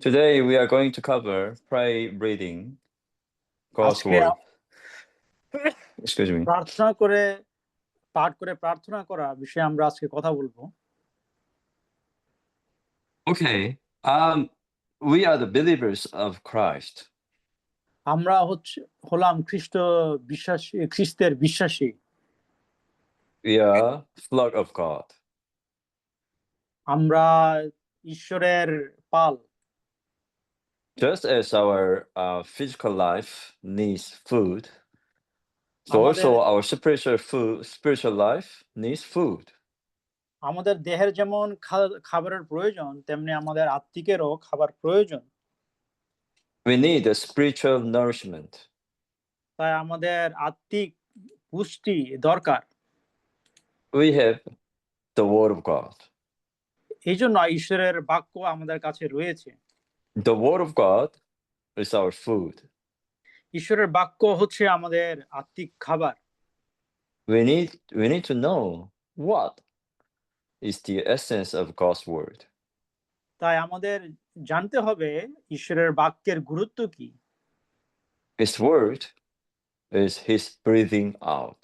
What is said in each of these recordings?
Today we are going to cover pray reading God's আজকে word. Excuse me. প্রার্থনা করে পাঠ করে প্রার্থনা করা বিষয়ে আমরা আজকে কথা বলবো। Okay. We are the believers of Christ. আমরা হলাম খ্রিস্টের বিশ্বাসী। We are flock of God. আমরা ঈশ্বরের পাল। Just as our physical life needs food, so also our spiritual life needs food. আমাদের দেহের যেমন খাবারের প্রয়োজন, তেমনি আমাদের আত্মিকেরও খাবার প্রয়োজন। We need a spiritual nourishment. তাই আমাদের আত্মিক পুষ্টি দরকার। We have the word of God. এই জন্য ঈশ্বরের বাক্য আমাদের কাছে রয়েছে। The word of God is our food. ঈশ্বরের বাক্য হচ্ছে আমাদের আত্মিক খাবার। We need to know what is the essence of God's word. তাই আমাদের জানতে হবে ঈশ্বরের বাক্যের গুরুত্ব কি। His word is his breathing out.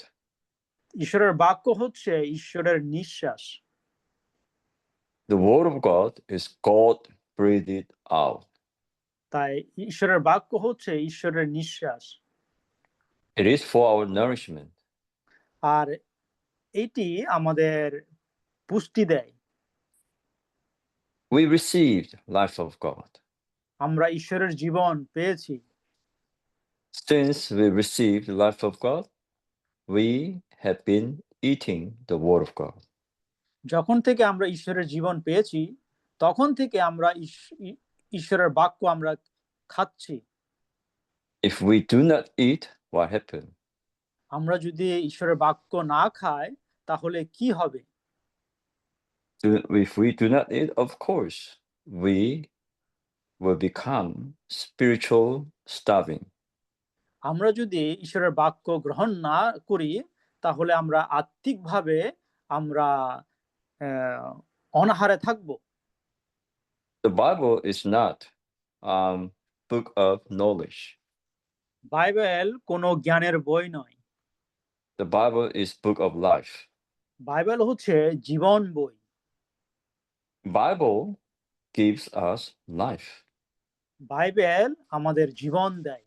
ঈশ্বরের বাক্য হচ্ছে ঈশ্বরের নিঃশ্বাস। The word of God is God breathed out. তাই ঈশ্বরের বাক্য হচ্ছে ঈশ্বরের নিঃশ্বাস। It is for our nourishment. আর এটি আমাদের পুষ্টি দেয়। We received life of God. আমরা ঈশ্বরের জীবন পেয়েছি। Since we received the life of God, we have been eating the word of God. যখন থেকে আমরা ঈশ্বরের জীবন পেয়েছি, তখন থেকে আমরা ঈশ্বরের বাক্য আমরা খাচ্ছি। If we do not eat, what happened? আমরা যদি ঈশ্বরের বাক্য না খাই, তাহলে কি হবে? If we do not eat, of course, we will become spiritual starving. আমরা যদি ঈশ্বরের বাক্য গ্রহণ না করি, তাহলে আমরা আত্মিকভাবে আমরা অনাহারে থাকব। The Bible is not book of knowledge. Bible কোনো জ্ঞানের বই নয়। The Bible is book of life. Bible হচ্ছে জীবন বই। Bible gives us life. Bible আমাদের জীবন দেয়।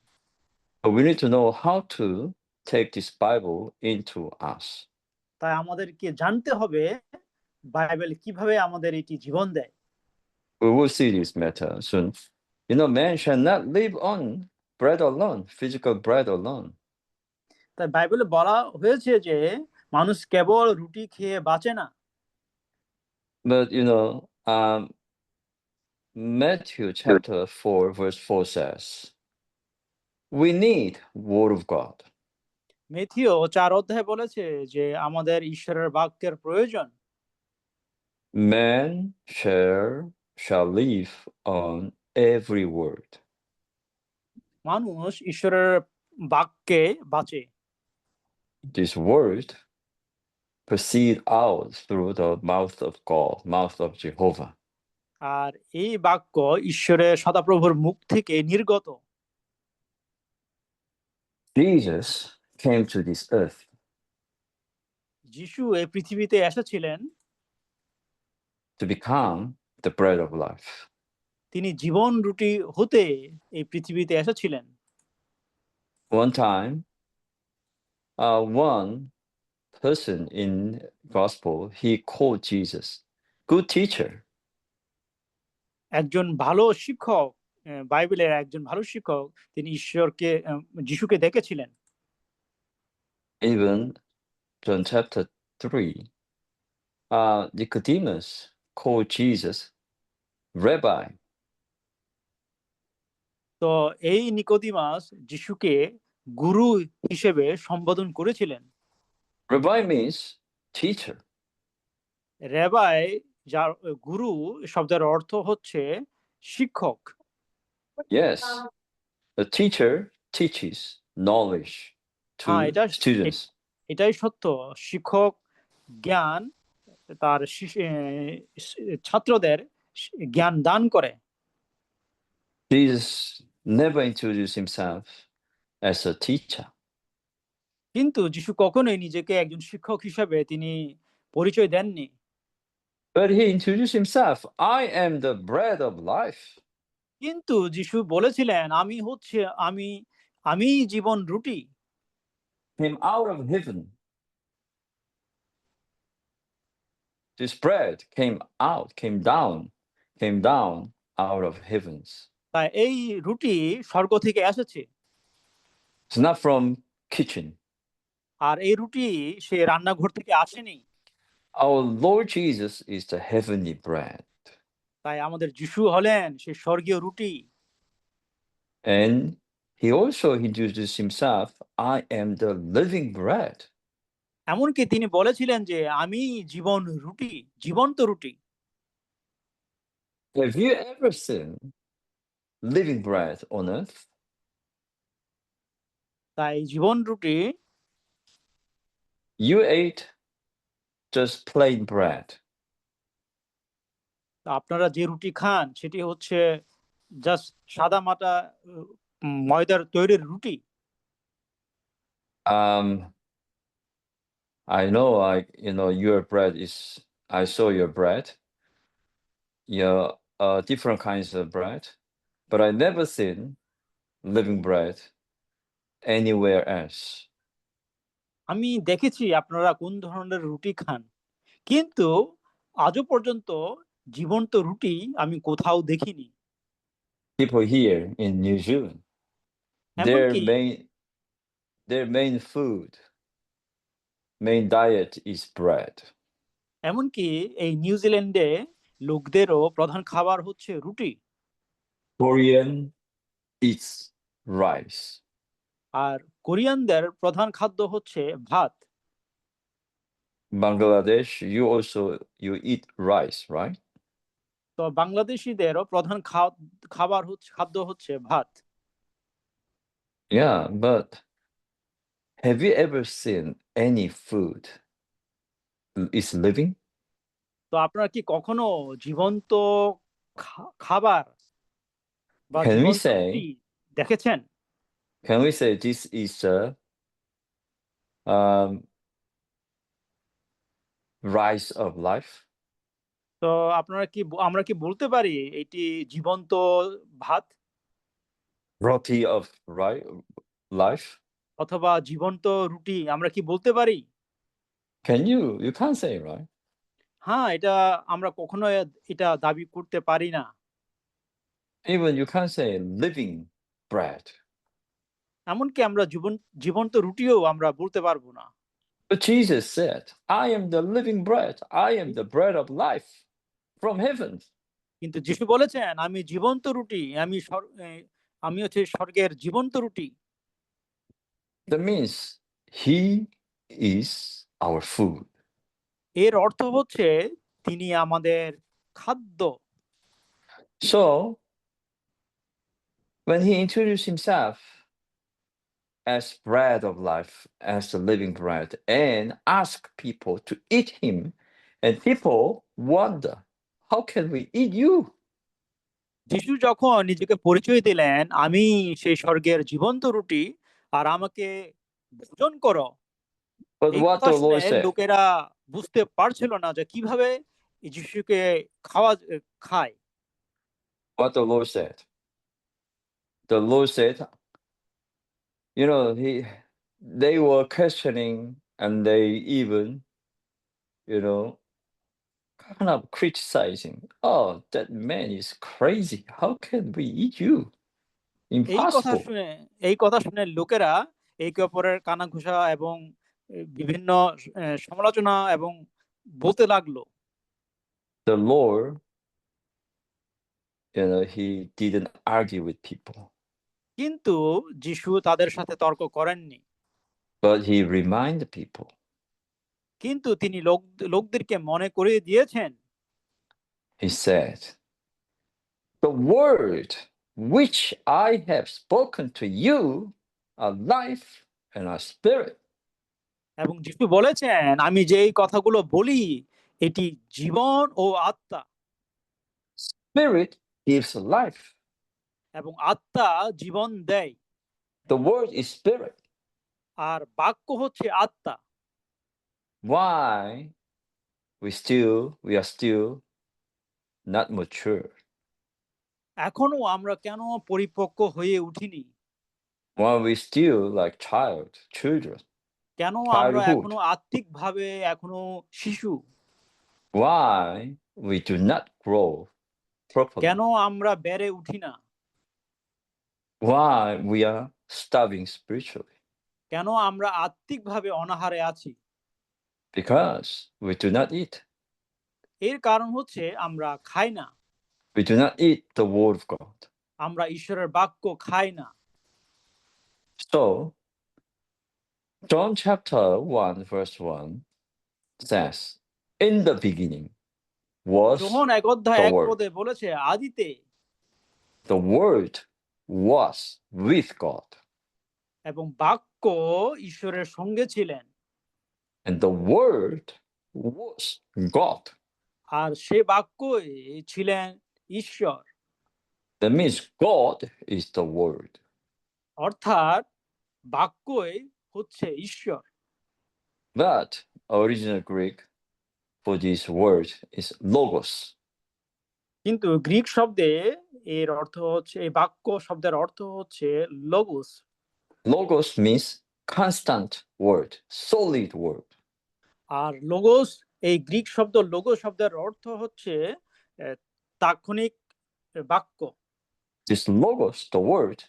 But we need to know how to take this Bible into us. তাই আমাদেরকে জানতে হবে বাইবেল কিভাবে আমাদের এটি জীবন দেয়। We will see this matter soon. You know, man shall not live on bread alone, physical bread alone. তাই বাইবেলে বলা হয়েছে যে মানুষ কেবল রুটি খেয়ে বাঁচে না। But you know, Matthew chapter 4 verse 4 says, we need word of God. Matthew 4 অধ্যায়ে বলেছে যে আমাদের ঈশ্বরের বাক্যের প্রয়োজন। Man shall live on every word. মানুষ ঈশ্বরের বাক্যে বাঁচে। This word proceed out through the mouth of God, mouth of Jehovah. আর এই বাক্য ঈশ্বরের সদাপ্রভুর মুখ থেকে নির্গত। Jesus came to this earth. যিশু এই পৃথিবীতে এসেছিলেন To become the bread of life. তিনি জীবন রুটি হতে এই পৃথিবীতে এসেছিলেন। One time, one person in gospel, he called Jesus good teacher. একজন ভালো শিক্ষক, বাইবেলের একজন ভালো শিক্ষক, তিনি যিশুকে দেখেছিলেন। Even John chapter 3, Nicodemus called Jesus Rabbi. তো এই নিকোদিমাস যিশুকে গুরু হিসেবে সম্বোধন করেছিলেন। Rabbi means teacher. রেবাই, যার গুরু শব্দের অর্থ হচ্ছে শিক্ষক। Yes, the teacher teaches knowledge to students. এটাই সত্য, শিক্ষক জ্ঞান তার ছাত্রদের জ্ঞান দান করে। Jesus never introduced himself as a teacher. কিন্তু যিশু কখনোই নিজেকে একজন শিক্ষক হিসাবে তিনি পরিচয় দেননি, But he introduced himself, I am the bread of life. কিন্তু যিশু বলেছিলেন আমি আমি জীবন রুটি। Came out of heaven. This bread came down out of heavens. তাই এই রুটি স্বর্গ থেকে এসেছে, It's not from kitchen. আর এই রুটি সে রান্নাঘর থেকে আসেনি। Our Lord Jesus is the heavenly bread. তাই আমাদের যিশু হলেন সে স্বর্গীয় রুটি। And he also introduced himself, I am the living bread. এমনকি তিনি বলেছিলেন যে আমি জীবন রুটি, জীবন্ত রুটি। Have you ever seen living bread on earth? তাই জীবন রুটি, You ate just plain bread. আপনারা যে রুটি খান সেটি হচ্ছে জাস্ট সাদা মাটা ময়দার তৈরির রুটি। I know, your bread is, I saw your bread, your different kinds of bread, but I never seen living bread anywhere else. আমি দেখেছি আপনারা কোন ধরনের রুটি খান, কিন্তু আজও পর্যন্ত জীবন্ত রুটি আমি কোথাও দেখিনি। People here in New Zealand, এমনকি their main food, main diet is bread. এমনকি এই নিউজিল্যান্ডে লোকদেরও প্রধান খাবার হচ্ছে রুটি, Korean eats rice. আর কোরিয়ানদের প্রধান খাদ্য হচ্ছে ভাত। Bangladesh, you eat rice, right? তো বাংলাদেশিদেরও প্রধান খাদ্য হচ্ছে ভাত। Yeah, but have you ever seen any food is living? তো আপনারা কি কখনো জীবন্ত খাবার বা Can we জীবন্ত say, রুটি দেখেছেন? this is a rice of life? তো আমরা কি বলতে পারি এটি জীবন্ত ভাত Roti of life? অথবা জীবন্ত রুটি আমরা কি বলতে পারি? You can't say, right? হ্যাঁ, আমরা কখনো এটা দাবি করতে পারি না। Even you can't say living bread. এমনকি আমরা জীবন্ত রুটিও আমরা বলতে পারবো না। But Jesus said, I am the living bread. I am the bread of life from heaven. কিন্তু যিশু বলেছেন আমি জীবন্ত রুটি, আমি হচ্ছে স্বর্গের জীবন্ত রুটি। That means he is our food. এর অর্থ হচ্ছে তিনি আমাদের খাদ্য। So when he introduced himself as bread of life, as the living bread, and asked people to eat him, and people wonder, how can we eat you? যিশু যখন নিজেকে পরিচয় দিলেন আমি সেই স্বর্গের জীবন্ত রুটি আর আমাকে ভোজন করো, But এই what কথা the শুনে Lord said, লোকেরা বুঝতে পারছিল না যে কিভাবে যিশুকে খায়। what the Lord said. The Lord said, they were questioning, and they even, kind of criticizing. Oh, that man is crazy. How can we eat you? Impossible. এই কথা শুনে লোকেরা একে অপরের কানাঘুষা এবং বিভিন্ন সমালোচনা এবং বলতে লাগলো। The Lord, he didn't argue with people, কিন্তু যিশু তাদের সাথে তর্ক করেননি, but he reminded people. কিন্তু তিনি লোকদেরকে মনে করিয়ে দিয়েছেন। He said, the word which I have spoken to you are life and are spirit. এবং যিশু বলেছেন আমি যেই কথাগুলো বলি এটি জীবন ও আত্মা। Spirit gives life. এবং আত্মা জীবন দেয়। The word is spirit. আর বাক্য হচ্ছে আত্মা। Why we are still not mature? এখনো আমরা কেন পরিপক্ক হয়ে উঠিনি? Why we still like children? কেন আমরা Childhood. এখনো আত্মিকভাবে এখনো শিশু? Why we do not grow properly? কেন আমরা বেড়ে উঠি না? Why we are starving spiritually? কেন আমরা আত্মিকভাবে অনাহারে আছি? Because we do not eat. এর কারণ হচ্ছে আমরা খাই না। We do not eat the word of God. আমরা ঈশ্বরের বাক্য খাই না। So, John chapter 1 verse 1 says, in the beginning was Johan 1 the word. পদে বলেছে, আদিতে The word was with God. এবং বাক্য ঈশ্বরের সঙ্গে ছিলেন। And the word was God. আর সে বাক্যই ছিলেন ঈশ্বর। That means God is the word. অর্থাৎ বাক্যই হচ্ছে ঈশ্বর। But original Greek for this word is logos. কিন্তু গ্রিক শব্দে এর অর্থ হচ্ছে, এই বাক্য শব্দের অর্থ হচ্ছে logos. Logos means constant word, solid word. আর লোগোস, এই গ্রিক শব্দ লোগো শব্দের অর্থ হচ্ছে তাৎক্ষণিক বাক্য। This logos, the word,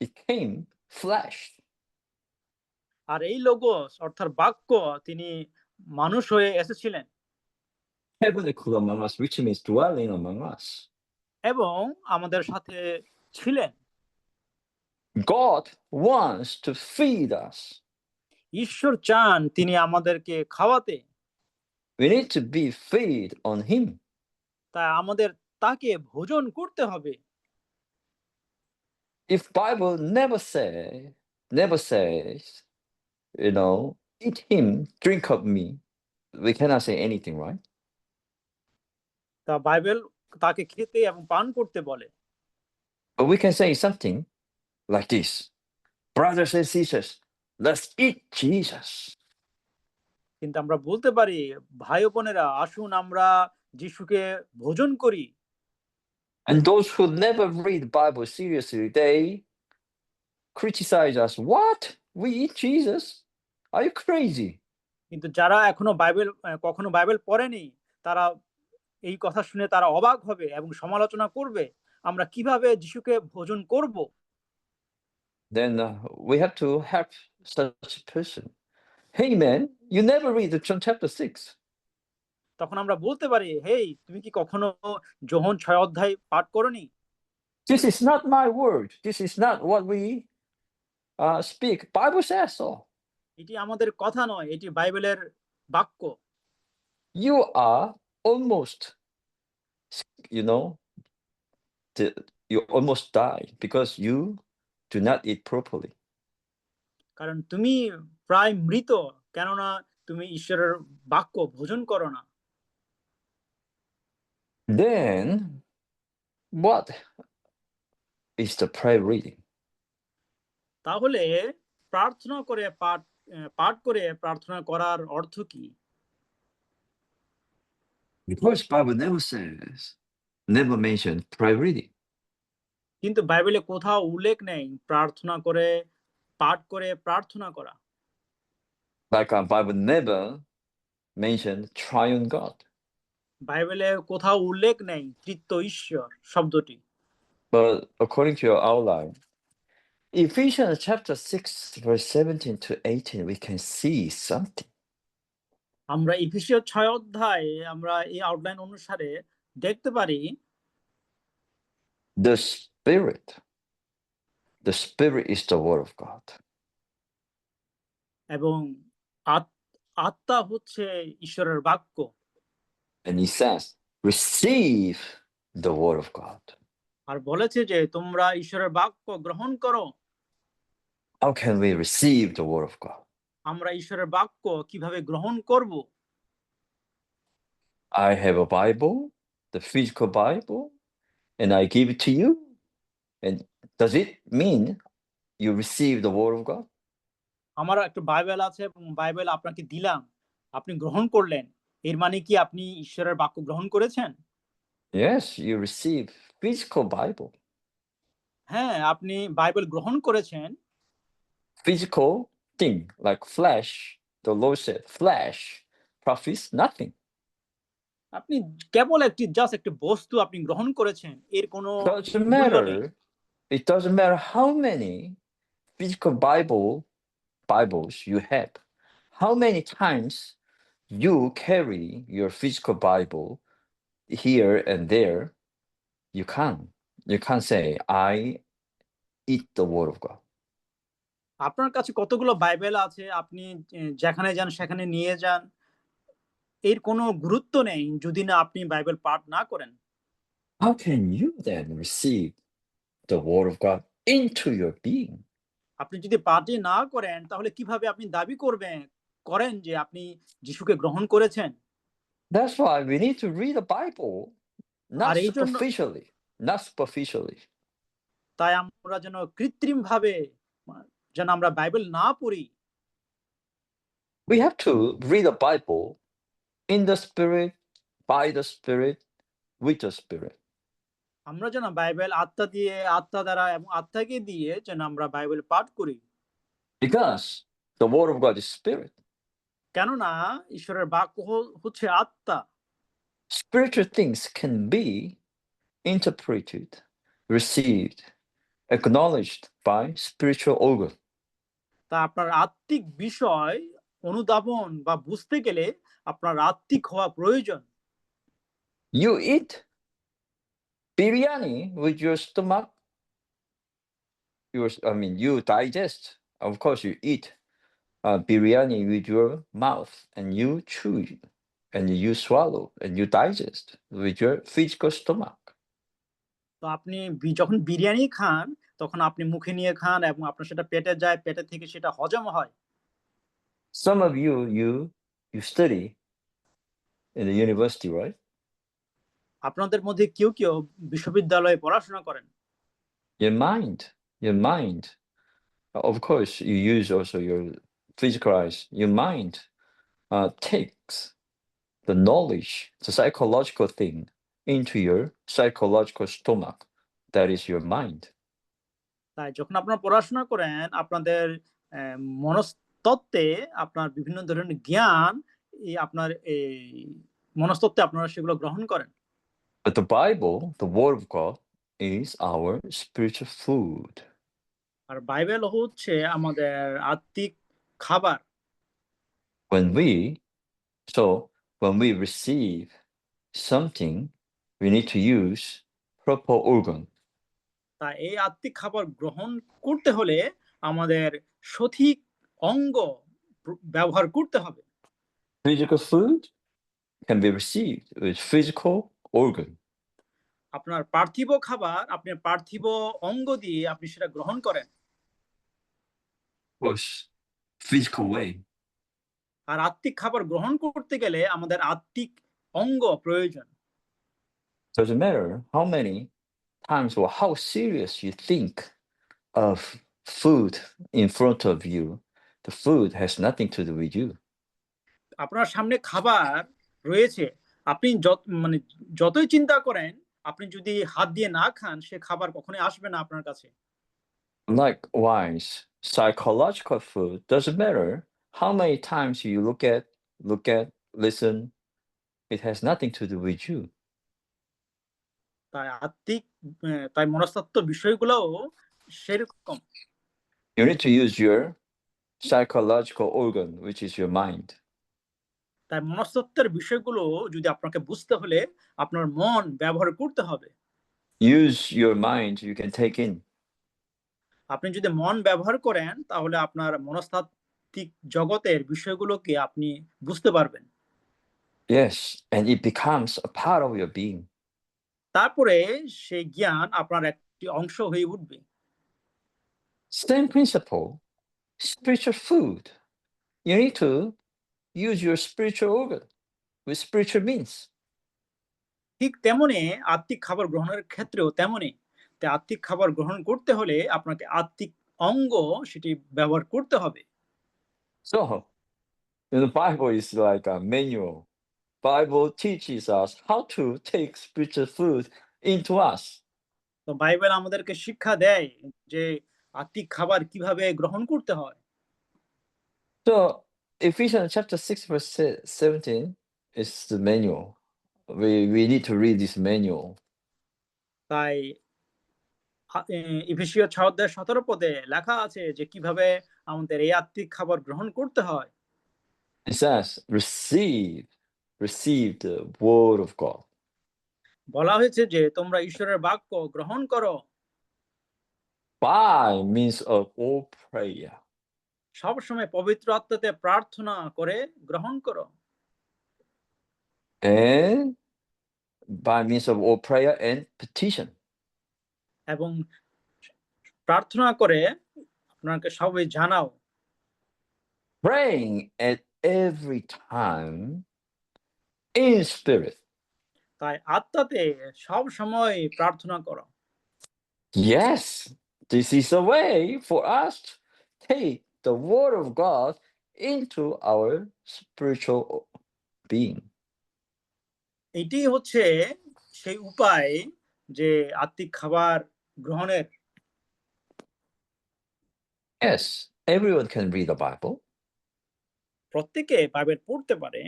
became flesh. আর এই লোগোস অর্থাৎ বাক্য তিনি মানুষ হয়ে এসেছিলেন Tabernacle among us, which means dwelling among us. এবং আমাদের সাথে ছিলেন। God wants to feed us. ঈশ্বর চান তিনি আমাদেরকে খাওয়াতে। We need to be fed on Him. তাই আমাদের তাকে ভোজন করতে হবে। If Bible never says, eat him, drink of me, we cannot say anything, right? তা বাইবেল তাকে খেতে এবং পান করতে বলে। But we can say something like this: brothers and sisters, let's eat Jesus. কিন্তু আমরা বলতে পারি, ভাই ও বোনেরা আসুন আমরা যিশুকে ভোজন করি। And those who never read the Bible seriously, they criticize us. What? We eat Jesus? Are you crazy? কিন্তু যারা এখনো কখনো বাইবেল পড়েনি, তারা এই কথা শুনে তারা অবাক হবে এবং সমালোচনা করবে, আমরা কিভাবে যিশুকে ভোজন করব। Then we have to help such a person. Hey man, you never read the John chapter 6. তখন আমরা বলতে পারি, হেই তুমি কি কখনো যোহন 6 অধ্যায় পাঠ করনি? This is not my word. This is not what we speak. Bible says so. এটি আমাদের কথা নয়, এটি বাইবেলের বাক্য। You are almost, you almost die because you do not eat properly. কারণ তুমি প্রায় মৃত, কেননা তুমি ঈশ্বরের বাক্য ভোজন করো না। Then, what is the prayer reading? তাহলে প্রার্থনা করে পাঠ করে প্রার্থনা করার অর্থ কি? Because Bible never mentioned prayer reading. কিন্তু বাইবেলে কোথাও উল্লেখ নেই প্রার্থনা করে পাঠ করে প্রার্থনা করা। Like Bible never mentioned triune God. বাইবেলে কোথাও উল্লেখ নেই তৃতীয় ঈশ্বর শব্দটি। But according to your outline, Ephesians chapter 6 verse 17 to 18, we can see something. আমরা এফেসীয় 6 অধ্যায়ে আমরা এই আউটলাইন অনুসারে দেখতে পারি The Spirit is the word of God. এবং আত্মা হচ্ছে ঈশ্বরের বাক্য। And he says, receive the word of God. আর বলেছে যে তোমরা ঈশ্বরের বাক্য গ্রহণ করো। How can we receive the word of God? আমরা ঈশ্বরের বাক্য কিভাবে গ্রহণ করব? I have a Bible, the physical Bible, and I give it to you, And does it mean you receive the word of God? আমার একটা Bible আছে এবং বাইবেল আপনাকে দিলাম, আপনি গ্রহণ করলেন, এর মানে কি আপনি ঈশ্বরের বাক্য গ্রহণ করেছেন? Yes, you receive physical Bible. হ্যাঁ, আপনি বাইবেল গ্রহণ করেছেন। Physical thing like flesh. The Lord said, flesh profits nothing. আপনি কেবল জাস্ট একটি বস্তু আপনি গ্রহণ করেছেন, এর কোনো Doesn't মূল্য নেই। matter. It doesn't matter how many physical Bibles you have. How many times you carry your physical Bible here and there, you can't say, I eat the word of God. আপনার কাছে কতগুলো Bible আছে, আপনি যেখানে যান সেখানে নিয়ে যান, এর কোনো গুরুত্ব নেই যদি না আপনি বাইবেল পাঠ না করেন। How can you then receive the word of God into your being? আপনি যদি পাঠই না করেন তাহলে কিভাবে আপনি দাবি করেন যে আপনি যিশুকে গ্রহণ করেছেন? That's why we need to read the Bible, not আর এই জন্য superficially, not superficially. তাই আমরা যেন কৃত্রিমভাবে যেন আমরা বাইবেল না পড়ি। We have to read the Bible in the Spirit, by the Spirit, with the Spirit. আমরা যেন বাইবেল আত্মা দ্বারা এবং আত্মাকে দিয়ে যেন আমরা বাইবেল পাঠ করি। Because the word of God is Spirit. কেননা ঈশ্বরের বাক্য হচ্ছে আত্মা। Spiritual things can be interpreted, received, acknowledged by spiritual organ. তা আপনার আত্মিক বিষয় অনুধাবন বা বুঝতে গেলে আপনার আত্মিক হওয়া প্রয়োজন। You eat biryani with your stomach. You digest. Of course, you eat biryani with your mouth, and you chew, and you swallow, and you digest with your physical stomach. তো আপনি যখন বিরিয়ানি খান তখন আপনি মুখে নিয়ে খান এবং আপনার সেটা পেটে যায়, পেটে থেকে সেটা হজম হয়। Some of you study in the university, right? আপনাদের মধ্যে কেউ বিশ্ববিদ্যালয়ে পড়াশোনা করেন। Your mind. Of course, you use also your physical eyes. Your mind takes the knowledge, the psychological thing, into your psychological stomach. That is your mind. তাই যখন আপনারা পড়াশোনা করেন আপনাদের মনস্তত্ত্বে আপনার বিভিন্ন ধরনের জ্ঞান আপনার এই মনস্তত্ত্বে আপনারা সেগুলো গ্রহণ করেন। But the Bible, the Word of God, is our spiritual food. আর বাইবেল হচ্ছে আমাদের আত্মিক খাবার। When we receive something, we need to use proper organ. তাই এই আত্মিক খাবার গ্রহণ করতে হলে আমাদের সঠিক অঙ্গ ব্যবহার করতে হবে। Physical food can be received with physical organ. আপনার পার্থিব খাবার আপনার পার্থিব অঙ্গ দিয়ে আপনি সেটা গ্রহণ করেন। Of course, physical way. আর আত্মিক খাবার গ্রহণ করতে গেলে আমাদের আত্মিক অঙ্গ প্রয়োজন। Doesn't matter how many times or how serious you think of food in front of you, the food has nothing to do with you. আপনার সামনে খাবার রয়েছে, আপনি যতই চিন্তা করেন, আপনি যদি হাত দিয়ে না খান সে খাবার কখনোই আসবে না আপনার কাছে। Likewise, psychological food doesn't matter how many times you look at, listen, it has nothing to do with you. তাই মনস্তত্ত্ব বিষয়গুলোও সেরকম। You need to use your psychological organ, which is your mind. তাই মনস্তত্ত্বের বিষয়গুলো যদি আপনাকে বুঝতে হলে আপনার মন ব্যবহার করতে হবে। Use your mind, you can take in. আপনি যদি মন ব্যবহার করেন তাহলে আপনার মনস্তাত্ত্বিক জগতের বিষয়গুলোকে আপনি বুঝতে পারবেন। Yes, and it becomes a part of your being. তারপরে সেই জ্ঞান আপনার একটি অংশ হয়ে উঠবে। Same principle, spiritual food. You need to use your spiritual organ with spiritual means. ঠিক তেমনি আত্মিক খাবার গ্রহণের ক্ষেত্রেও তাই আত্মিক খাবার গ্রহণ করতে হলে আপনাকে আত্মিক অঙ্গ সেটি ব্যবহার করতে হবে। So, the Bible is like a manual. Bible teaches us how to take spiritual food into us. তো বাইবেল আমাদেরকে শিক্ষা দেয় যে আত্মিক খাবার কিভাবে গ্রহণ করতে হয়। So, Ephesians chapter 6, verse 17 is the manual. We need to read this manual. তাই এফেসীয় 6 অধ্যায় 17 পদে লেখা আছে যে কিভাবে আমাদের এই আত্মিক খাবার গ্রহণ করতে হয়। It says, receive the word of God. বলা হয়েছে যে তোমরা ঈশ্বরের বাক্য গ্রহণ করো। By means of all prayer. সব সময় পবিত্র আত্মাতে প্রার্থনা করে গ্রহণ করো। And by means of all prayer and petition. এবং প্রার্থনা করে আপনাকে সবাই জানাও। Praying at every time in spirit. তাই আত্মাতে সব সময় প্রার্থনা করো। Yes, this is a way for us to take the word of God into our spiritual being. এটি হচ্ছে সেই উপায় যে আত্মিক খাবার গ্রহণের। Yes, everyone can read the Bible. প্রত্যেকে বাইবেল পড়তে পারে।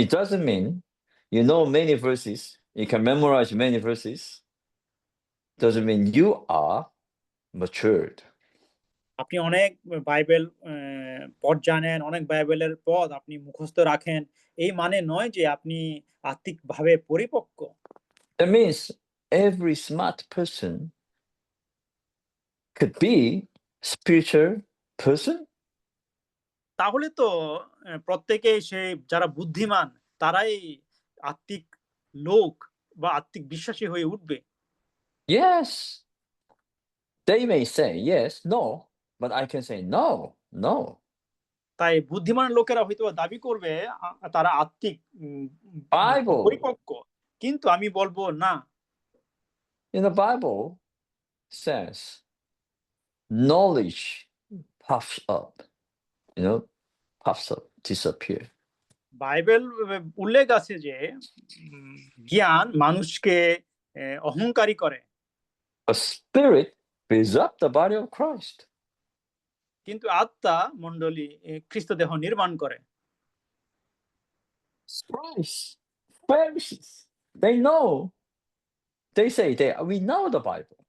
It doesn't mean you know many verses, you can memorize many verses. Doesn't mean you are matured. আপনি অনেক বাইবেল পদ জানেন, অনেক বাইবেলের পদ আপনি মুখস্থ রাখেন। এই মানে নয় যে আপনি আত্মিকভাবে পরিপক্ক। That means every smart person could be spiritual person. তাহলে তো প্রত্যেকেই সেই যারা বুদ্ধিমান তারাই আত্মিক লোক বা আত্মিক বিশ্বাসী হয়ে উঠবে। Yes, they may say yes, no, but I can say no, no. তাই বুদ্ধিমান লোকেরা হয়তো দাবি করবে তারা আত্মিক Bible, পরিপক্ক। কিন্তু আমি বলবো না। in the Bible says, knowledge puffs up, puffs up, disappear. Bible উল্লেখ আছে যে জ্ঞান মানুষকে অহংকারী করে। A spirit builds up the body of Christ. কিন্তু আত্মা মণ্ডলী খ্রিস্ট দেহ নির্মাণ করে। Christ, Pharisees, they say we know the Bible,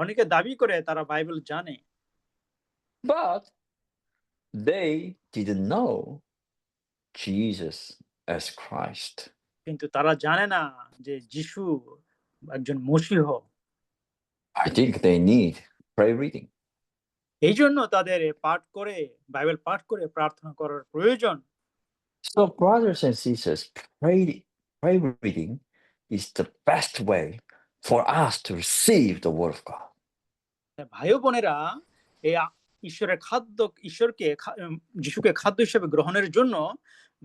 অনেকে দাবি করে তারা বাইবেল জানে, but they didn't know Jesus as Christ. কিন্তু তারা জানে না যে যিশু একজন Masih. I think they need prayer reading. এই জন্য তাদের বাইবেল পাঠ করে প্রার্থনা করার প্রয়োজন। So, brothers and sisters, prayer reading is the best way for us to receive the word of God. ভাই ও বোনেরা, এই যিশুকে খাদ্য হিসেবে গ্রহণের জন্য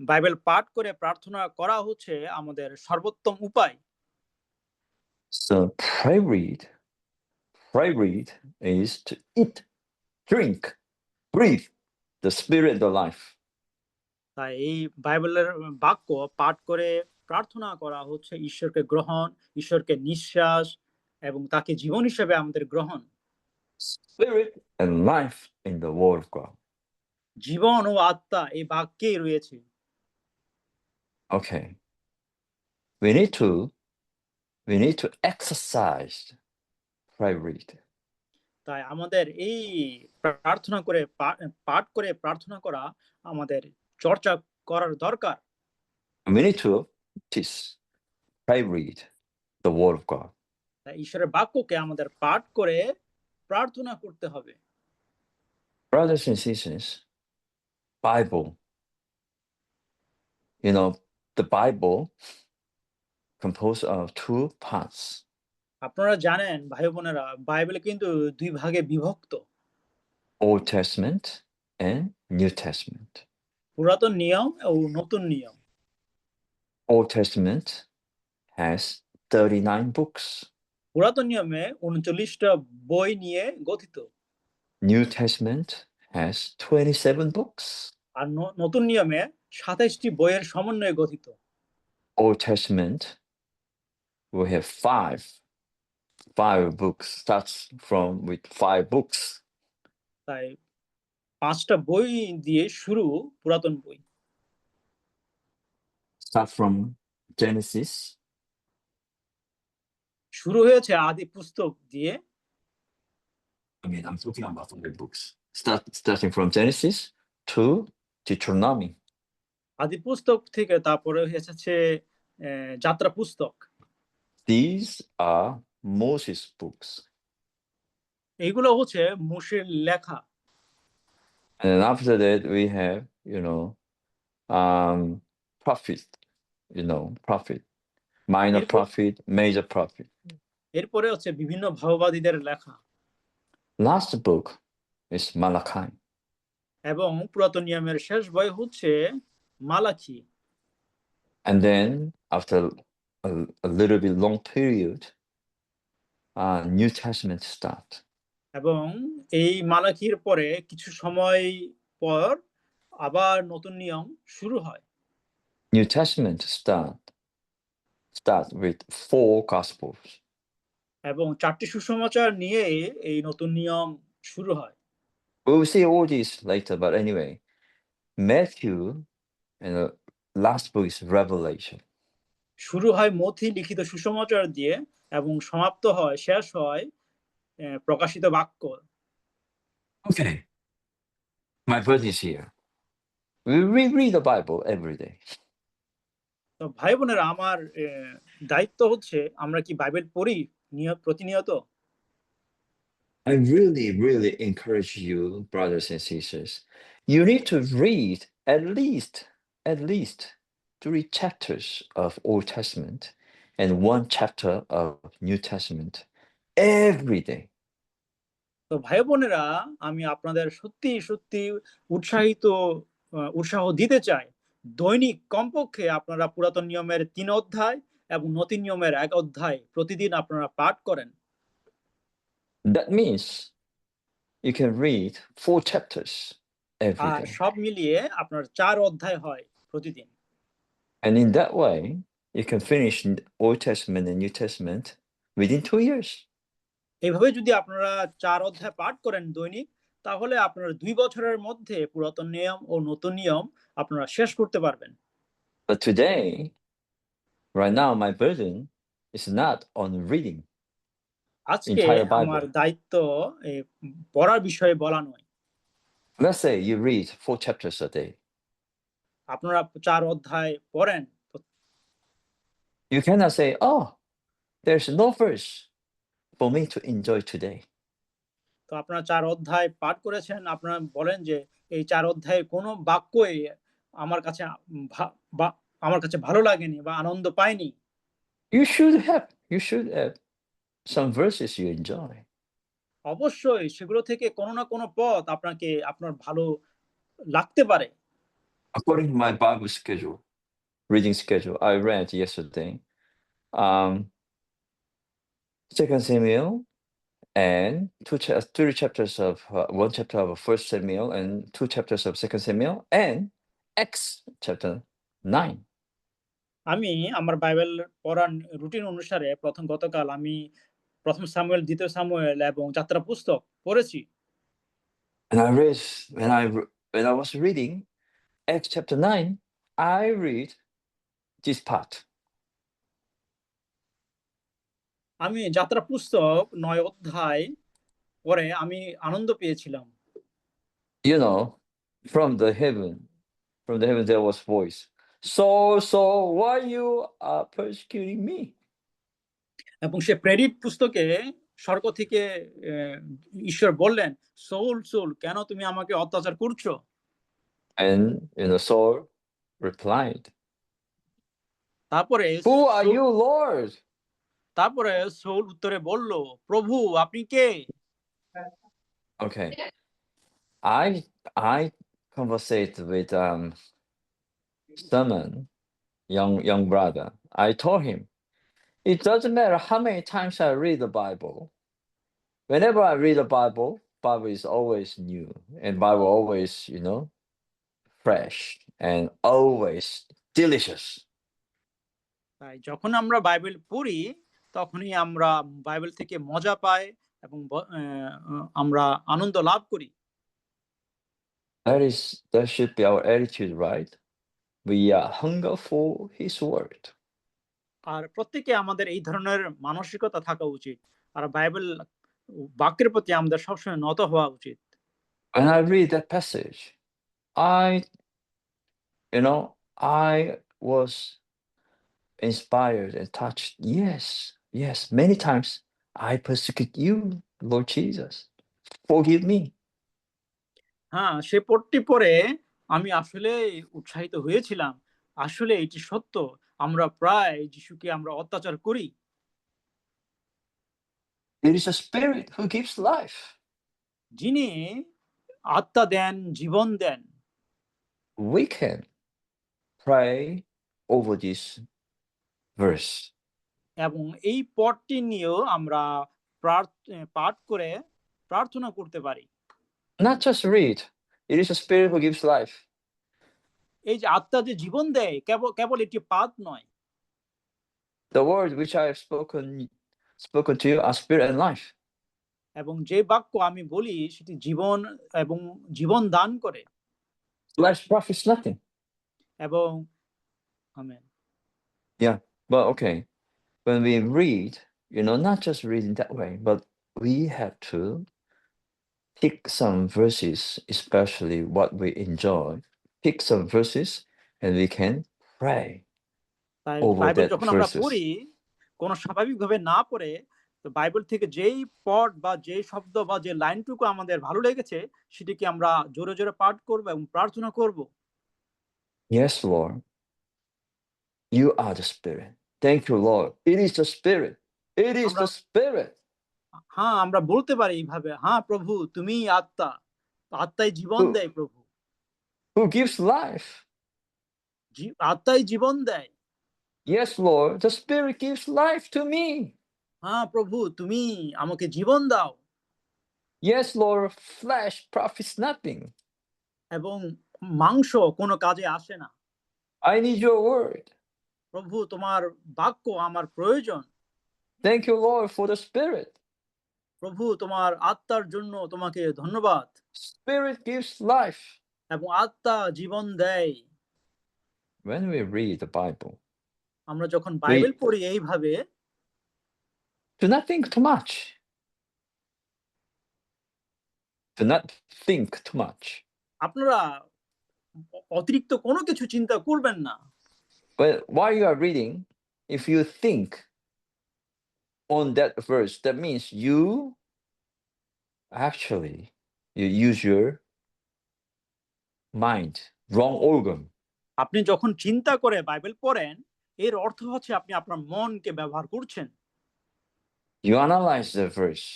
বাইবেল পাঠ করে প্রার্থনা করা হচ্ছে আমাদের সর্বোত্তম উপায়। So, pray read is to eat, drink, breathe the spirit of life. তাই এই বাইবেলের বাক্য পাঠ করে প্রার্থনা করা হচ্ছে ঈশ্বরকে গ্রহণ, ঈশ্বরকে নিঃশ্বাস এবং তাকে জীবন হিসেবে আমাদের গ্রহণ। Spirit and life in the word of God. জীবন ও আত্মা এই বাক্যেই রয়েছে। Okay. We need to exercise prayer read. তাই আমাদের এই প্রার্থনা করে পাঠ করে প্রার্থনা করা আমাদের চর্চা করার দরকার। We need to practice prayer read the word of God. তাই ঈশ্বরের বাক্যকে আমাদের পাঠ করে প্রার্থনা করতে হবে। Brothers and sisters, Bible, the Bible composed of two parts. আপনারা জানেন ভাই বোনেরা, বাইবেল কিন্তু দুই ভাগে বিভক্ত। Old Testament and New Testament. পুরাতন নিয়ম ও নতুন নিয়ম। Old Testament has 39 books. পুরাতন নিয়মে 39টা বই নিয়ে গঠিত। New Testament has 27 books. আর নতুন নিয়মে 27টি বইয়ের সমন্বয়ে গঠিত। Old Testament will have five books, starts from with 5 books. তাই 5টা বই দিয়ে শুরু পুরাতন বই। Start from Genesis. শুরু হয়েছে আদি পুস্তক দিয়ে। I mean, I'm talking about 5 books. Starting from Genesis to Deuteronomy. আদি পুস্তক থেকে তারপরে এসেছে যাত্রা পুস্তক। These are Moses books. এইগুলো হচ্ছে মোশের লেখা। And then after that, we have, prophet, prophet, minor এরপর prophet, major prophet. এরপরে হচ্ছে বিভিন্ন ভাববাদীদের লেখা। Last book is Malachi. এবং পুরাতন নিয়মের শেষ বই হচ্ছে মালাকি। And then after a little bit long period, New Testament start. এবং এই মালাকির পরে কিছু সময় পর আবার নতুন নিয়ম শুরু হয়। New Testament start with 4 Gospels. এবং 4টি সুসমাচার নিয়ে এই নতুন নিয়ম শুরু হয়। We will see all these later, but anyway, Matthew and the last book is Revelation. শুরু হয় মথি লিখিত সুসমাচার দিয়ে এবং সমাপ্ত হয় শেষ হয় প্রকাশিত বাক্য। Okay, my verse is here. We read the Bible every day. তো ভাই বোনেরা, আমার দায়িত্ব হচ্ছে আমরা কি বাইবেল পড়ি প্রতিনিয়ত? I really, really encourage you, brothers and sisters. You need to read at least 3 chapters of Old Testament and 1 chapter of New Testament every day. তো ভাই বোনেরা, আমি আপনাদের সত্যি সত্যি উৎসাহ দিতে চাই, দৈনিক কমপক্ষে আপনারা পুরাতন নিয়মের 3 অধ্যায় এবং নতুন নিয়মের 1 অধ্যায় প্রতিদিন আপনারা পাঠ করেন। That means you can read 4 chapters every R day. সব মিলিয়ে আপনার 4 অধ্যায় হয় প্রতিদিন। And in that way, you can finish Old Testament and New Testament within 2 years. এইভাবে যদি আপনারা 4 অধ্যায় পাঠ করেন দৈনিক, তাহলে আপনারা 2 বছরের মধ্যে পুরাতন নিয়ম ও নতুন নিয়ম আপনারা শেষ করতে পারবেন। But today, right now, my burden is not on reading আজকে entire আমার Bible. দায়িত্ব পড়ার বিষয়ে বলা নয়। Let's say you read 4 chapters a day. আপনারা 4 অধ্যায় পড়েন। You cannot say, "Oh, there's no verse for me to enjoy today." তো আপনারা 4 অধ্যায় পাঠ করেছেন, আপনারা বলেন যে এই 4 অধ্যায়ে কোনো বাক্যই আমার কাছে আমার কাছে ভালো লাগেনি বা আনন্দ পাইনি। You should have some verses you enjoy. অবশ্যই সেগুলো থেকে কোনো না কোনো পদ আপনার ভালো লাগতে পারে। According to my Bible reading schedule, I read yesterday, 2 Samuel and 3 chapters of 1 chapter of 1 Samuel and 2 chapters of 2 Samuel and Acts chapter 9. আমি আমার বাইবেল পড়ার রুটিন অনুসারে গতকাল আমি 1 সামুয়েল, 2 সামুয়েল এবং যাত্রা পুস্তক পড়েছি। And I read when I was reading Acts chapter 9, I read this part. আমি যাত্রা পুস্তক 9 অধ্যায় পড়ে আমি আনন্দ পেয়েছিলাম। You know, from the heaven there was voice. Saul, why you are persecuting me? এবং সে প্রেরিত পুস্তকে স্বর্গ থেকে ঈশ্বর বললেন, সৌল, কেন তুমি আমাকে অত্যাচার করছো? And Saul replied, তারপরে "Who are you, Lord?" Seoul উত্তরে বলল, প্রভু আপনি কে? Okay. I conversate with Simon, young brother. I told him, It doesn't matter how many times I read the Bible. Whenever I read the Bible is always new, and Bible always, fresh and always delicious. তাই যখন আমরা Bible পড়ি তখনই আমরা Bible থেকে মজা পাই এবং আমরা আনন্দ লাভ করি। That should be our attitude, right? We are hunger for His word. আর প্রত্যেকে আমাদের এই ধরনের মানসিকতা থাকা উচিত। আর বাইবেল বাক্যের প্রতি আমাদের সবসময় নত হওয়া উচিত। When I read that passage, I was inspired and touched. Yes, many times I persecute you, Lord Jesus. Forgive me. হ্যাঁ, সে পড়টি পড়ে আমি আসলে উৎসাহিত হয়েছিলাম। আসলে এটি সত্য। আমরা প্রায় যিশুকে আমরা অত্যাচার করি। It is a spirit who gives life. যিনি আত্মা দেন, জীবন দেন। We can pray over this verse. এবং এই পদটি নিয়েও আমরা পাঠ করে প্রার্থনা করতে পারি। Not just read. It is a spirit who gives life. এই যে আত্মা যে জীবন দেয় কেবল এটি পাঠ নয়। The words which I have spoken to you are spirit and life. এবং যে বাক্য আমি বলি সেটি জীবন এবং জীবন দান করে। Life profits nothing. এবং amen. Yeah, but okay. When we read, not just reading that way, but we have to pick some verses, especially what we enjoy. Pick some verses, and we can pray তাই over Bible that যখন আমরা verses. পড়ি কোনো স্বাভাবিকভাবে না পড়ে তো Bible থেকে যেই পদ বা যেই শব্দ বা যে লাইনটুকু আমাদের ভালো লেগেছে সেটিকে আমরা জোরে জোরে পাঠ করব এবং প্রার্থনা করব। Yes, Lord, you are the Spirit. Thank you, Lord. It is the Spirit. It is আমরা the Spirit হ্যাঁ, আমরা বলতে পারি এইভাবে, হ্যাঁ প্রভু তুমিই আত্মা, আত্মাই জীবন দেয় প্রভু, who gives life. আত্মাই জীবন দেয়। Yes, Lord, the Spirit gives life to me. হ্যাঁ প্রভু তুমি আমাকে জীবন দাও। Yes, Lord, flesh profits nothing. এবং মাংস কোনো কাজে আসে না। I need your word. প্রভু তোমার বাক্য আমার প্রয়োজন। Thank you, Lord, for the Spirit. প্রভু তোমার আত্মার জন্য তোমাকে ধন্যবাদ। Spirit gives life. এবং আত্মা জীবন দেয়। When we read the Bible, আমরা যখন বাইবেল পড়ি এইভাবে, do not think too much. Do not think too much. আপনারা অতিরিক্ত কোনো কিছু চিন্তা করবেন না। But while you are reading, if you think on that verse, that means you use your mind, wrong organ. আপনি যখন চিন্তা করে বাইবেল পড়েন এর অর্থ হচ্ছে আপনি আপনার মনকে ব্যবহার করছেন। You analyze the verse.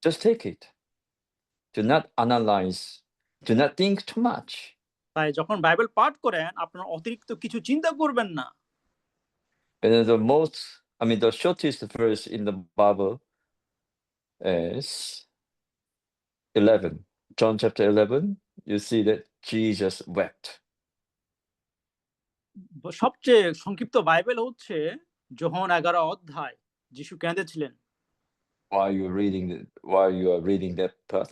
Just take it. Do not analyze. Do not think too much. তাই যখন বাইবেল পাঠ করেন আপনার অতিরিক্ত কিছু চিন্তা করবেন না। And the shortest verse in the Bible is 11. John chapter 11, you see that Jesus wept. সবচেয়ে সংক্ষিপ্ত বাইবেল হচ্ছে যোহন 11 অধ্যায়, যিশু কেঁদেছিলেন। While you are reading that part,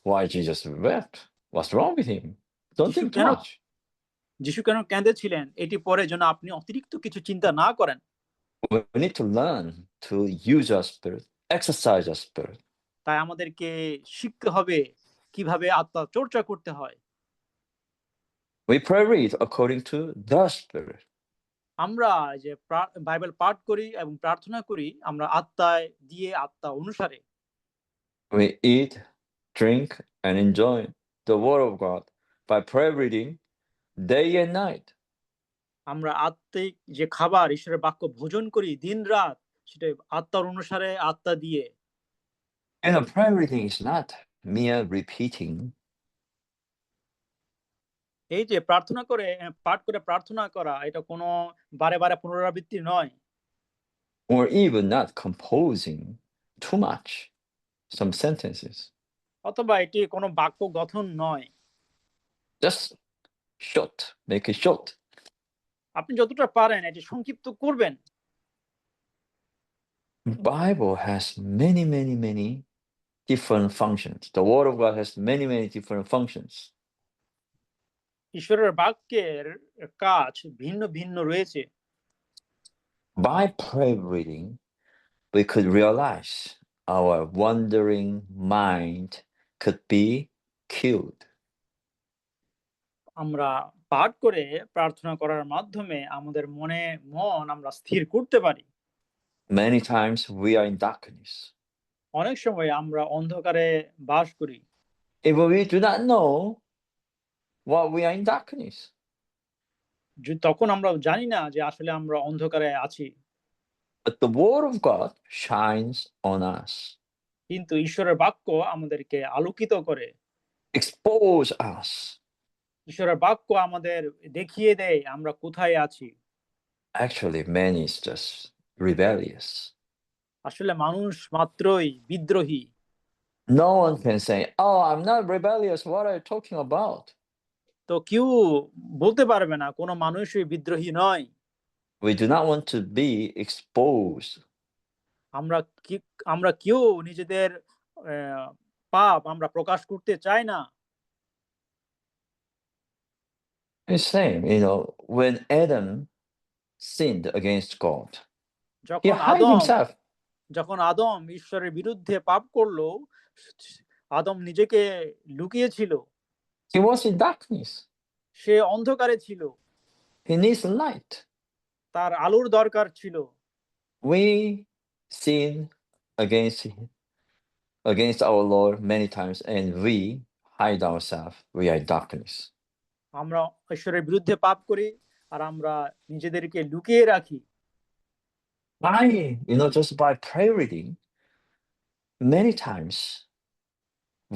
why Jesus wept? What's wrong with him? Don't think too much. যিশু কেন কেঁদেছিলেন এটি পরে যেন আপনি অতিরিক্ত কিছু চিন্তা না করেন। We need to learn to use our spirit, exercise our spirit. তাই আমাদেরকে শিখতে হবে কিভাবে আত্মা চর্চা করতে হয়। We read according to the Spirit. আমরা যে বাইবেল পাঠ করি এবং প্রার্থনা করি আমরা আত্মায় দিয়ে আত্মা অনুসারে। We eat, drink, and enjoy the Word of God by prayer reading day and night. আমরা আত্মিক যে খাবার ঈশ্বরের বাক্য ভোজন করি দিন রাত সেটা আত্মার অনুসারে আত্মা দিয়ে। And prayer reading is not mere repeating. এই যে প্রার্থনা করে পাঠ করে প্রার্থনা করা এটা কোনো বারে বারে পুনরাবৃত্তি নয়, or even not composing too much some sentences. অথবা এটি কোনো বাক্য গঠন নয়। Just short, make it short. আপনি যতটা পারেন এটি সংক্ষিপ্ত করবেন। Bible has many, many, many different functions. The Word of God has many, many different functions. ঈশ্বরের বাক্যের কাজ ভিন্ন ভিন্ন রয়েছে। By prayer reading, we could realize our wandering mind could be killed. আমরা পাঠ করে প্রার্থনা করার মাধ্যমে আমাদের মন আমরা স্থির করতে পারি। Many times we are in darkness. অনেক সময় আমরা অন্ধকারে বাস করি, If we do not know what we are in darkness. তখন আমরা জানি না যে আসলে আমরা অন্ধকারে আছি। But the Word of God shines on us, কিন্তু ঈশ্বরের বাক্য আমাদেরকে আলোকিত করে। expose us. ঈশ্বরের বাক্য আমাদের দেখিয়ে দেয় আমরা কোথায় আছি। Actually, man is just rebellious. আসলে মানুষ মাত্রই বিদ্রোহী। No one can say, "Oh, I'm not rebellious. What are you talking about?" তো কেউ বলতে পারবে না কোনো মানুষই বিদ্রোহী নয়। We do not want to be exposed. আমরা কি আমরা কেউ নিজেদের পাপ আমরা প্রকাশ করতে চাই না। It's same, when Adam sinned against God, he যখন hid himself. আদম ঈশ্বরের বিরুদ্ধে পাপ করলো, আদম নিজেকে লুকিয়েছিল। He was in darkness. সে অন্ধকারে ছিল, He needs light. তার আলোর দরকার ছিল। We sin against our Lord many times, and we hide ourselves. We are in darkness. আমরা ঈশ্বরের বিরুদ্ধে পাপ করি আর আমরা নিজেদেরকে লুকিয়ে রাখি। By just by prayer reading, many times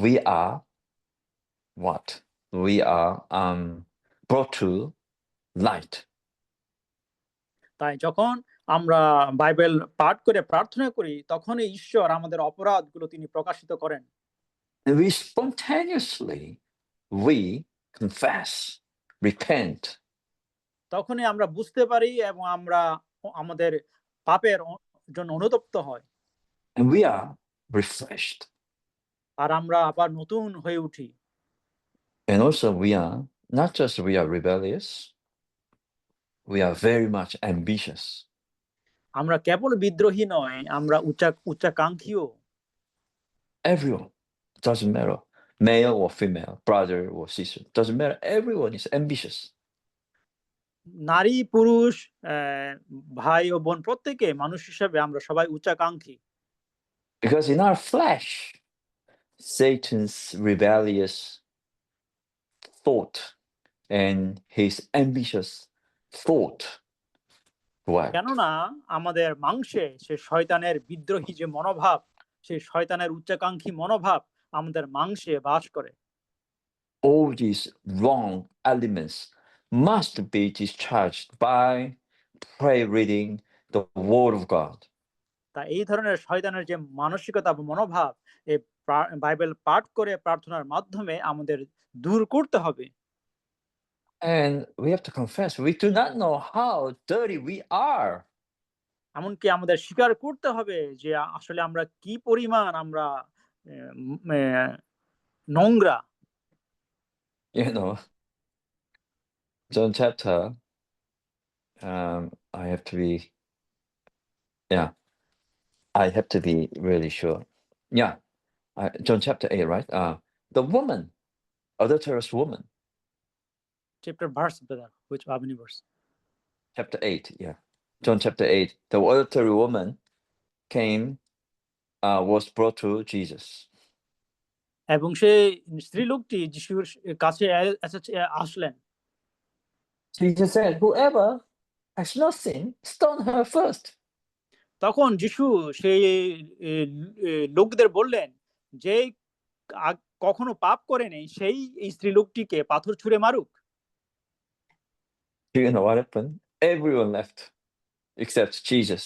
we are what? We are brought to light. তাই যখন আমরা বাইবেল পাঠ করে প্রার্থনা করি তখনই ঈশ্বর আমাদের অপরাধগুলো তিনি প্রকাশিত করেন। And we spontaneously confess, repent. তখনই আমরা বুঝতে পারি এবং আমরা আমাদের পাপের জন্য অনুতপ্ত হয়। And we are refreshed. আর আমরা আবার নতুন হয়ে উঠি। And also we are not just we are rebellious, we are very much ambitious. আমরা কেবল বিদ্রোহী নয়, আমরা উচ্চাকাঙ্ক্ষীও। Everyone, doesn't matter, male or female, brother or sister, doesn't matter. Everyone is ambitious. নারী পুরুষ ভাই ও বোন প্রত্যেকে মানুষ হিসেবে আমরা সবাই উচ্চাকাঙ্ক্ষী। Because in our flesh, Satan's rebellious thought and his ambitious thought worked. কেননা আমাদের মাংসে সে শয়তানের বিদ্রোহী যে মনোভাব, সেই শয়তানের উচ্চাকাঙ্ক্ষী মনোভাব আমাদের মাংসে বাস করে। All these wrong elements must be discharged by prayer reading the Word of God. তা এই ধরনের শয়তানের যে মানসিকতা বা মনোভাব এই বাইবেল পাঠ করে প্রার্থনার মাধ্যমে আমাদের দূর করতে হবে। And we have to confess, we do not know how dirty we are. এমনকি আমাদের স্বীকার করতে হবে যে আসলে আমরা কি পরিমাণ আমরা নোংরা। John chapter, I have to be really sure. Yeah, John chapter 8, right? The woman, adulterous woman. Chapter verse, brother. Which Abini verse? Chapter 8, yeah. John chapter 8. The adulterous woman was brought to Jesus. এবং সেই স্ত্রী লোকটি যিশুর কাছে আসলেন। Jesus said, "Whoever has not sinned, stone her first." তখন যিশু সেই লোকদের বললেন যে কখনো পাপ করেনি সেই স্ত্রী লোকটিকে পাথর ছুঁড়ে মারুক। You know what happened? Everyone left except Jesus.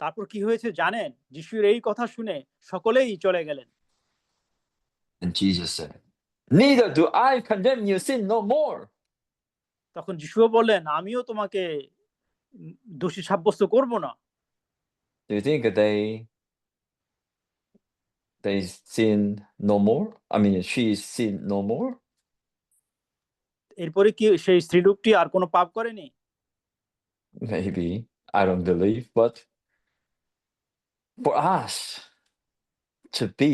তারপর কি হয়েছে জানেন? যিশুর এই কথা শুনে সকলেই চলে গেলেন। And Jesus said, "Neither do I condemn you, sin no more." তখন যিশুও বললেন, আমিও তোমাকে দোষী সাব্যস্ত করব না। Do you think they sin no more? I mean, she sin no more? এরপরে কি সেই স্ত্রীলোকটি আর কোনো পাপ করেনি? Maybe. I don't believe. But for us to be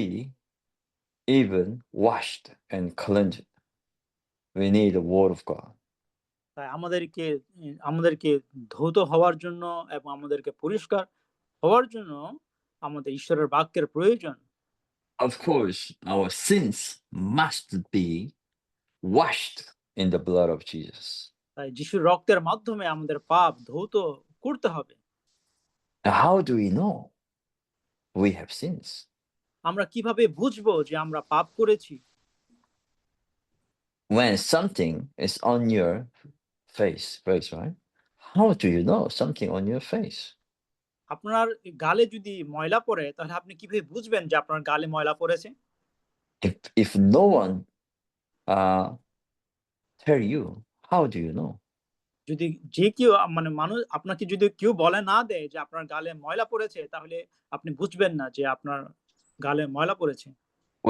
even washed and cleansed, we need the word of God. তাই আমাদেরকে ধৌত হওয়ার জন্য এবং আমাদেরকে পরিষ্কার হওয়ার জন্য আমাদের ঈশ্বরের বাক্যের প্রয়োজন। Of course, our sins must be washed in the blood of Jesus. তাই যিশুর রক্তের মাধ্যমে আমাদের পাপ ধৌত করতে হবে। Now, how do we know we have sins? আমরা কিভাবে বুঝবো যে আমরা পাপ করেছি? When something is on your face, right? How do you know something on your face? আপনার গালে যদি ময়লা পড়ে তাহলে আপনি কিভাবে বুঝবেন যে আপনার গালে ময়লা পড়েছে? If no one tell you, how do you know? যদি যে কেউ মানে মানুষ আপনাকে যদি কেউ বলে না দেয় যে আপনার গালে ময়লা পড়েছে তাহলে আপনি বুঝবেন না যে আপনার গালে ময়লা পড়েছে।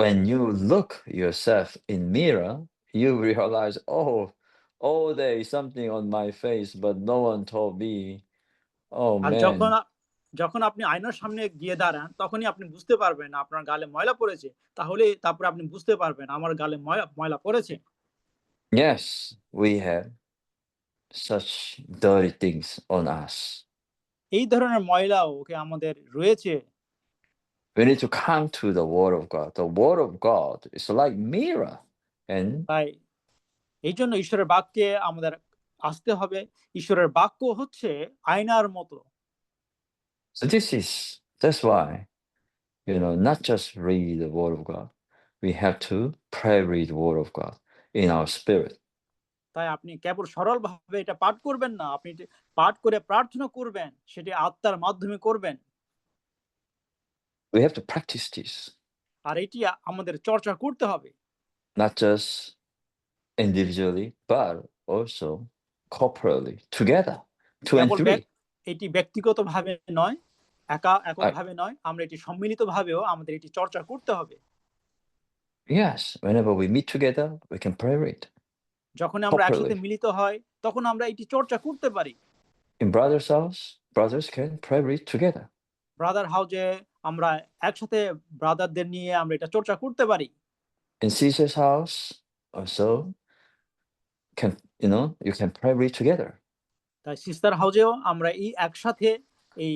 When you look yourself in mirror, you realize, oh, there is something on my face, but no one told me. Oh R man. যখন আপনি আয়নার সামনে গিয়ে দাঁড়ান তখনই আপনি বুঝতে পারবেন আপনার গালে ময়লা পড়েছে। তারপরে আপনি বুঝতে পারবেন আমার গালে ময়লা পড়েছে। Yes, we have such dirty things on us. এই ধরনের ময়লাও আমাদের রয়েছে। We need to come to the word of God. The word of God is like mirror. And তাই এইজন্য ঈশ্বরের বাক্যে আমাদের আসতে হবে। ঈশ্বরের বাক্য হচ্ছে আয়নার মতো। so that's why, not just read the word of God. We have to pray read the word of God in our spirit. তাই আপনি কেবল সরলভাবে এটা পাঠ করবেন না, আপনি পাঠ করে প্রার্থনা করবেন, সেটি আত্মার মাধ্যমে করবেন। We have to practice this. আর এটি আমাদের চর্চা করতে হবে। Not just individually, but also corporately, together, 2 and কেবল 3. এটি ব্যক্তিগতভাবে নয়, এককভাবে নয়, আমরা এটি সম্মিলিতভাবেও আমাদের এটি চর্চা করতে হবে। Yes, whenever we meet together, we can pray it. যখন আমরা একসাথে Corporately. মিলিত হয়, তখন আমরা এটি চর্চা করতে পারি। In brother's house, brothers can pray it together. Brother হাউজে আমরা একসাথে ব্রাদারদের নিয়ে আমরা এটা চর্চা করতে পারি। In sister's house, also, you can pray it together. তাই সিস্টার হাউজেও আমরা এই একসাথে এই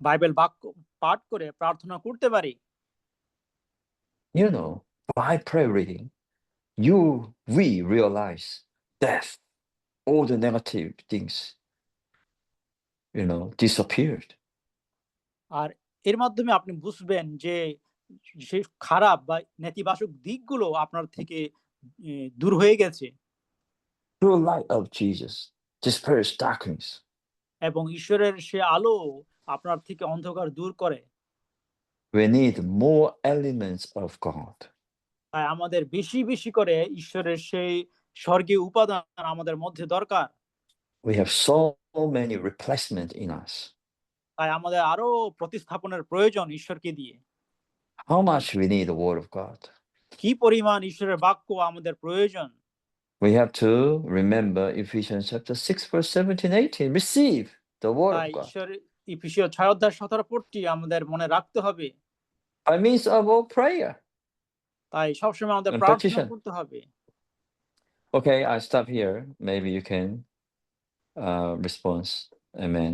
বাইবেল বাক্য পাঠ করে প্রার্থনা করতে পারি। By prayer reading, we realize that all the negative things, disappeared. আর এর মাধ্যমে আপনি বুঝবেন যে সেই খারাপ বা নেতিবাচক দিকগুলো আপনার থেকে দূর হয়ে গেছে। Through light of Jesus, disperse darkness. এবং ঈশ্বরের সে আলো আপনার থেকে অন্ধকার দূর করে। We need more elements of God. তাই আমাদের বেশি করে ঈশ্বরের সেই স্বর্গীয় উপাদান আমাদের মধ্যে দরকার। We have so many replacements in us. তাই আমাদের আরো প্রতিস্থাপনের প্রয়োজন ঈশ্বরকে দিয়ে। How much we need the word of God? কি পরিমাণ ঈশ্বরের বাক্য আমাদের প্রয়োজন? We have to remember Ephesians chapter 6, verse 17, 18. Receive the word of God. ইফিসীয় 6 অধ্যায় 17 পদটি আমাদের মনে রাখতে হবে। By means of all prayer. তাই সবসময় আমাদের প্রার্থনা করতে হবে। Okay, I stop here. Maybe you can respond. Amen.